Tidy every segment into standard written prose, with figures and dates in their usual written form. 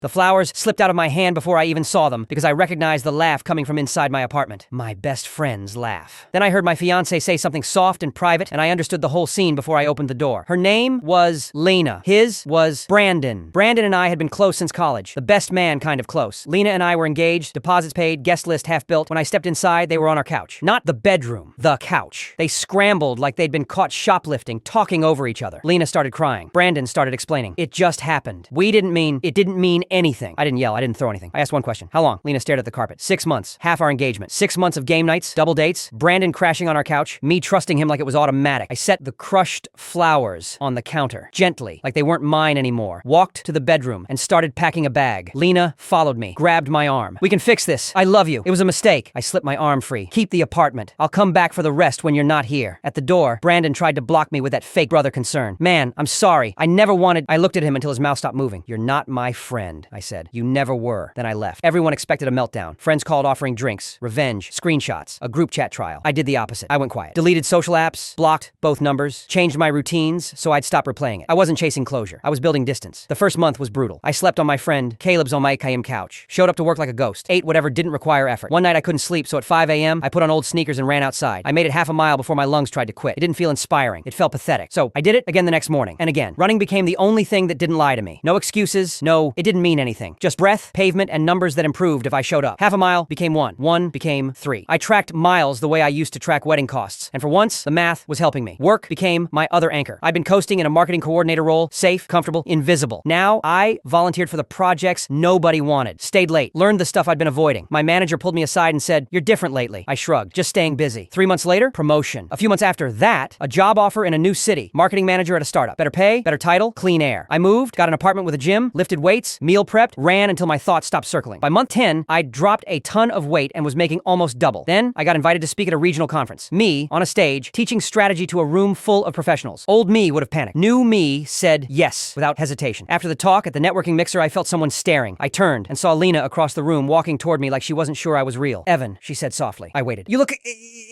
The flowers slipped out of my hand before I even saw them because I recognized the laugh coming from inside my apartment. My best friend's laugh. Then I heard my fiancée say something soft and private, and I understood the whole scene before I opened the door. Her name was Lena. His was Brandon. Brandon and I had been close since college. The best man kind of close. Lena and I were engaged, deposits paid, guest list half built. When I stepped inside, they were on our couch. Not the bedroom, the couch. They scrambled like they'd been caught shoplifting, talking over each other. Lena started crying. Brandon started explaining. It just happened. It didn't mean anything. I didn't yell. I didn't throw anything. I asked one question. How long? Lena stared at the carpet. 6 months. Half our engagement. 6 months of game nights, double dates, Brandon crashing on our couch, me trusting him like it was automatic. I set the crushed flowers on the counter, gently, like they weren't mine anymore. Walked to the bedroom and started packing a bag. Lena followed me, grabbed my arm. We can fix this. I love you. It was a mistake. I slipped my arm free. Keep the apartment. I'll come back for the rest when you're not here. At the door, Brandon tried to block me with that fake brother concern. Man, I'm sorry. I never wanted. I looked at him until his mouth stopped moving. You're not my friend, I said. You never were. Then I left. Everyone expected a meltdown. Friends called offering drinks, revenge, screenshots, a group chat trial. I did the opposite. I went quiet. Deleted social apps, blocked both numbers, changed my routines so I'd stop replaying it. I wasn't chasing closure. I was building distance. The first month was brutal. I slept on my friend Caleb's on my couch. Showed up to work like a ghost. Ate whatever didn't require effort. One night I couldn't sleep, so at 5 a.m. I put on old sneakers and ran outside. I made it half a mile before my lungs tried to quit. It didn't feel inspiring. It felt pathetic. So I did it again the next morning. And again. Running became the only thing that didn't lie to me. No excuses. No, it didn't mean anything. Just breath, pavement, and numbers that improved if I showed up. Half a mile became 1. 1 became 3. I tracked miles the way I used to track wedding costs. And for once, the math was helping me. Work became my other anchor. I'd been coasting in a marketing coordinator role, safe, comfortable, invisible. Now, I volunteered for the projects nobody wanted. Stayed late. Learned the stuff I'd been avoiding. My manager pulled me aside and said, "You're different lately." I shrugged. Just staying busy. 3 months later, promotion. A few months after that, a job offer in a new city. Marketing manager at a startup. Better pay, better title, clean air. I moved, got an apartment with a gym, lifted weights, meal prepped, ran until my thoughts stopped circling. By month 10, I'd dropped a ton of weight and was making almost double. Then, I got invited to speak at a regional conference. Me, on a stage, teaching strategy to a room full of professionals. Old me would have panicked. New me said yes, without hesitation. After the talk at the networking mixer, I felt someone staring. I turned and saw Lena across the room walking toward me like she wasn't sure I was real. "Evan," she said softly. I waited. "You look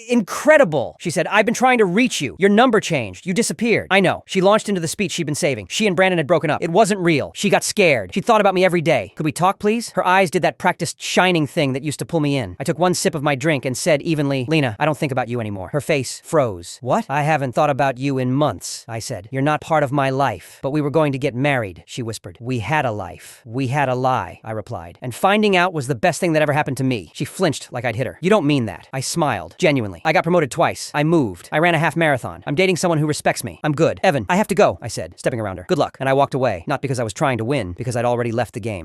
incredible," she said. "I've been trying to reach you. Your number changed. You disappeared." I know. She launched into the speech she'd been saving. She and Brandon had broken up. It wasn't real. She got scared. She thought about me every day. "Could we talk, please?" Her eyes did that practiced shining thing that used to pull me in. I took one sip of my drink and said evenly, "Lena, I don't think about you anymore." Her face froze. "What?" "I haven't thought about you in months," I said. "You're not part of my life." "But we were going to get married," she whispered. "We had a life. We had a lie," I replied. "And finding out was the best thing that ever happened to me." She flinched like I'd hit her. "You don't mean that." I smiled, genuinely. "I got promoted twice. I moved. I ran a half marathon. I'm dating someone who respects me. I'm good. Evan, I have to go," I said, stepping around her. "Good luck." And I walked away, not because I was trying to win, because I'd already left the game.